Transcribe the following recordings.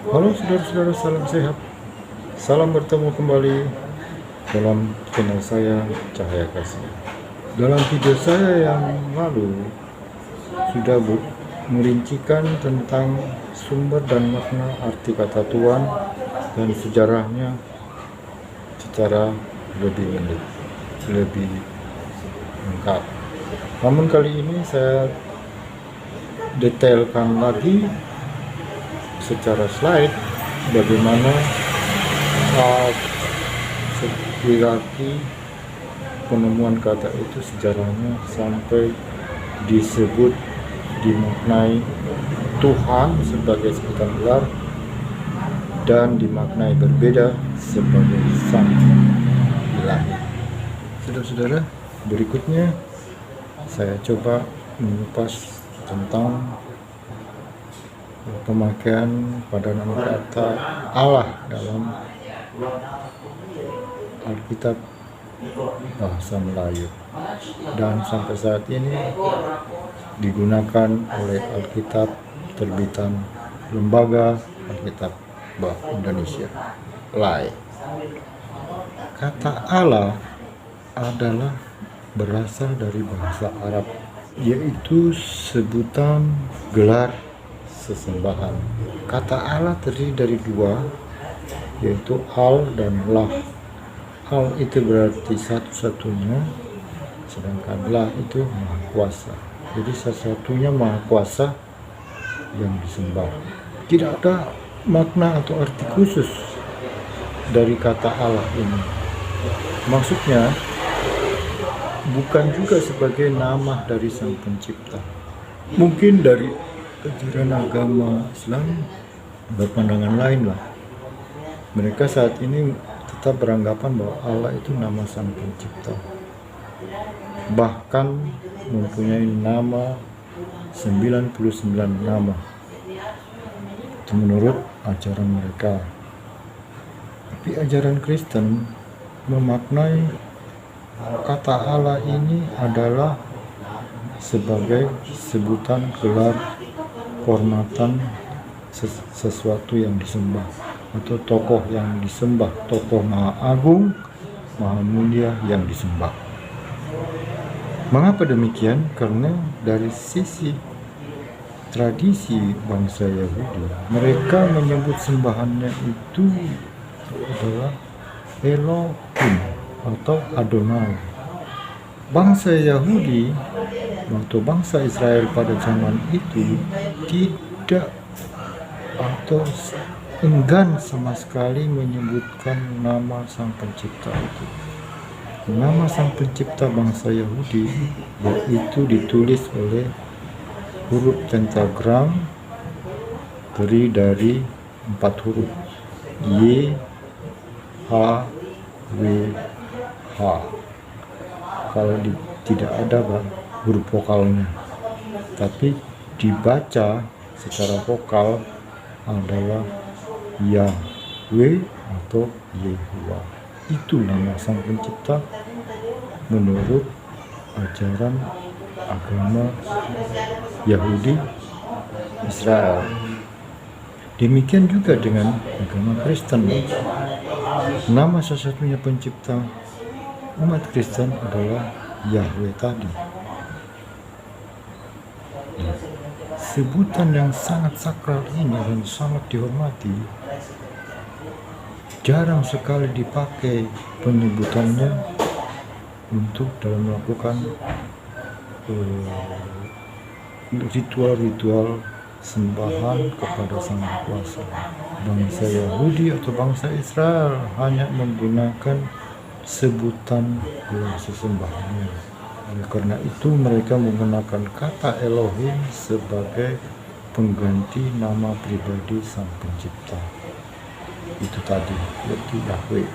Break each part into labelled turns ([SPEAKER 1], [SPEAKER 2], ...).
[SPEAKER 1] Halo saudara-saudara, salam sehat. Salam bertemu kembali dalam channel saya, Cahaya Kasih. Dalam video saya yang lalu sudah merincikan tentang sumber dan makna arti kata Tuhan dan sejarahnya secara lebih lengkap. Namun kali ini saya detailkan lagi secara slide bagaimana hierarki penemuan kata itu sejarahnya sampai disebut dimaknai Tuhan sebagai sebutan gelar dan dimaknai berbeda sebagai Sang Ilahi. Saudara-saudara, berikutnya saya coba mengupas tentang pemakaian pada nama kata Allah dalam Alkitab bahasa Melayu, dan sampai saat ini digunakan oleh Alkitab terbitan Lembaga Alkitab Bahasa Indonesia (LAI). Kata Allah adalah berasal dari bahasa Arab, yaitu sebutan gelar sesembahan. Kata Allah terdiri dari dua, yaitu al dan lah. Al itu berarti satu-satunya, sedangkan lah itu maha kuasa. Jadi satu-satunya maha kuasa yang disembah. Tidak ada makna atau arti khusus dari kata Allah ini. Maksudnya bukan juga sebagai nama dari Sang Pencipta. Mungkin dari ajaran agama Islam berpandangan lain lah. Mereka saat ini tetap beranggapan bahwa Allah itu nama Sang Pencipta, bahkan mempunyai nama 99 nama. Itu menurut ajaran mereka. Tapi ajaran Kristen memaknai kata Allah ini adalah sebagai sebutan gelar kehormatan sesuatu yang disembah atau tokoh yang disembah, tokoh maha agung, maha mulia yang disembah. Mengapa demikian? Karena dari sisi tradisi bangsa Yahudi, mereka menyebut sembahannya itu adalah Elohim atau Adonai. Bangsa Yahudi atau bangsa Israel pada zaman itu tidak atau enggan sama sekali menyebutkan nama Sang Pencipta itu. Nama Sang Pencipta bangsa Yahudi yaitu ditulis oleh huruf pentagram terdiri dari 4 huruf Y, H, W, H. Kalau tidak ada huruf vokalnya, tapi dibaca secara vokal adalah Yahweh atau Yehuwa. Itu nama Sang Pencipta menurut ajaran agama Yahudi Israel. Demikian juga dengan agama Kristen. Nama satu-satunya pencipta umat Kristen adalah Yahweh tadi. Sebutan yang sangat sakral ini dan sangat dihormati jarang sekali dipakai penyebutannya untuk dalam melakukan ritual-ritual sembahan kepada Sang Kuasa. Bangsa Yahudi atau bangsa Israel hanya menggunakan sebutan gelar sesembahannya. Oleh karena itu mereka menggunakan kata Elohim sebagai pengganti nama pribadi Sang Pencipta. Itu tadi, yaitu Yahweh.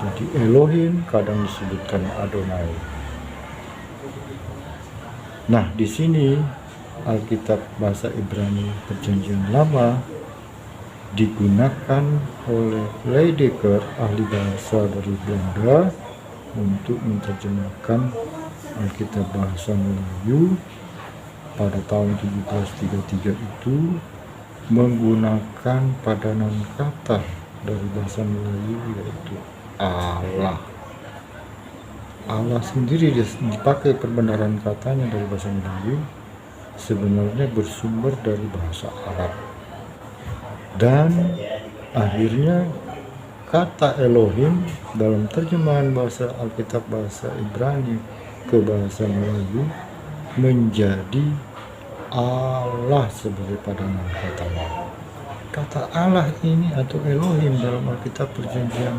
[SPEAKER 1] Jadi Elohim kadang disebutkan Adonai. Nah, di sini Alkitab bahasa Ibrani Perjanjian Lama digunakan oleh Leidecker, ahli bahasa dari Belanda, untuk menerjemahkan Alkitab bahasa Melayu pada tahun 1733 itu menggunakan padanan kata dari bahasa Melayu, yaitu Allah. Allah sendiri dipakai perbendaharaan katanya dari bahasa Melayu, sebenarnya bersumber dari bahasa Arab. Dan akhirnya kata Elohim dalam terjemahan bahasa Alkitab bahasa Ibrani ke bahasa Melayu menjadi Allah sebagai padanan katanya. Kata Allah ini atau Elohim dalam Alkitab Perjanjian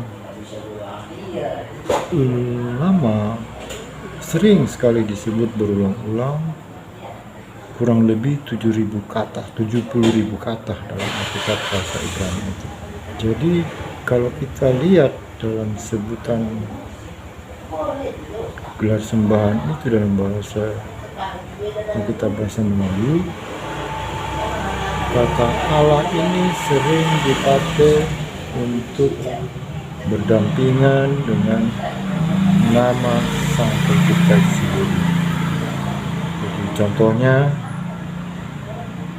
[SPEAKER 1] Lama sering sekali disebut berulang-ulang, kurang lebih 7.000 kata, 70.000 kata dalam Alkitab bahasa Ibrani itu. Jadi kalau kita lihat dalam sebutan gelar sembahan itu dalam bahasa Alkitab bahasa Melayu, kata Allah ini sering dipakai untuk berdampingan dengan nama Sang Pencipta sendiri. Jadi contohnya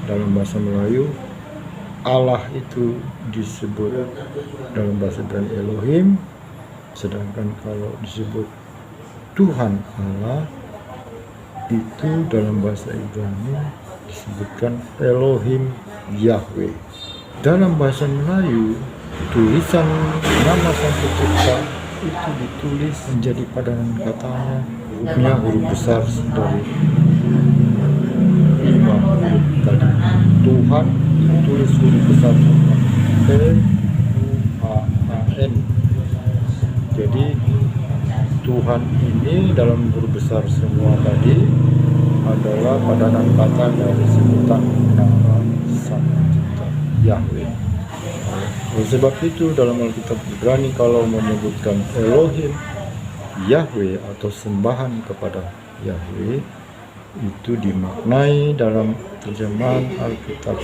[SPEAKER 1] dalam bahasa Melayu, Allah itu disebut dalam bahasa Ibrani Elohim, sedangkan kalau disebut Tuhan Allah itu dalam bahasa Ibrani disebutkan Elohim Yahweh. Dalam bahasa Melayu, tulisan nama Sang Pencipta itu ditulis menjadi padanan katanya, hurufnya huruf besar dari 5 huruf tadi. Tuhan ditulis huruf besar T-U-H-A-N. Jadi Tuhan ini dalam huruf besar semua tadi adalah padanan kata dari sebutan nama Sang Pencipta Yahweh. Oleh sebab itu dalam Alkitab Ibrani kalau menyebutkan Elohim Yahweh atau sembahan kepada Yahweh, itu dimaknai dalam terjemahan Alkitab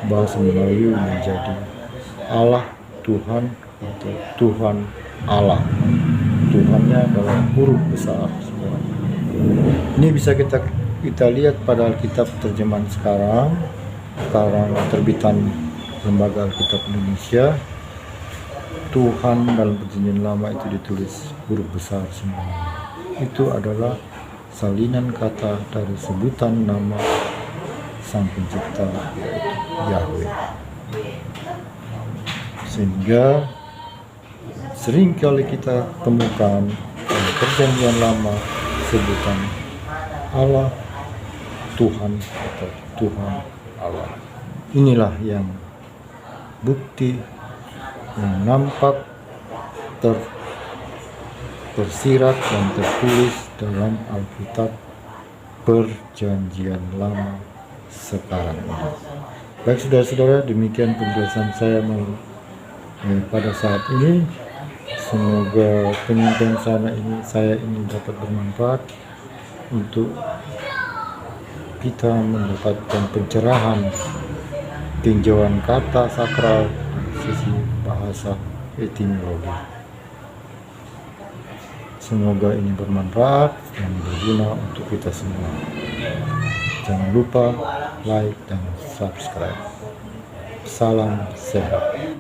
[SPEAKER 1] bahasa Melayu menjadi Allah Tuhan atau Tuhan Allah. Tuhannya dalam huruf besar semua. Ini bisa kita lihat pada Alkitab terjemahan sekarang terbitan Lembaga Alkitab Indonesia. Tuhan dalam Perjanjian Lama itu ditulis huruf besar semua. Itu adalah salinan kata dari sebutan nama Sang Pencipta, yaitu Yahweh. Sehingga sering kali kita temukan dalam Perjanjian Lama sebutan Allah, Tuhan atau Tuhan Allah. Inilah yang bukti yang nampak tersirat dan tertulis dalam Alkitab Perjanjian Lama sekarang ini. Baik saudara-saudara, demikian penjelasan saya pada saat ini. Semoga penyampaian saya ini dapat bermanfaat untuk kita mendapatkan pencerahan, tinjauan kata sakral dari sisi bahasa etimologi. Semoga ini bermanfaat dan berguna untuk kita semua. Jangan lupa like dan subscribe. Salam sehat.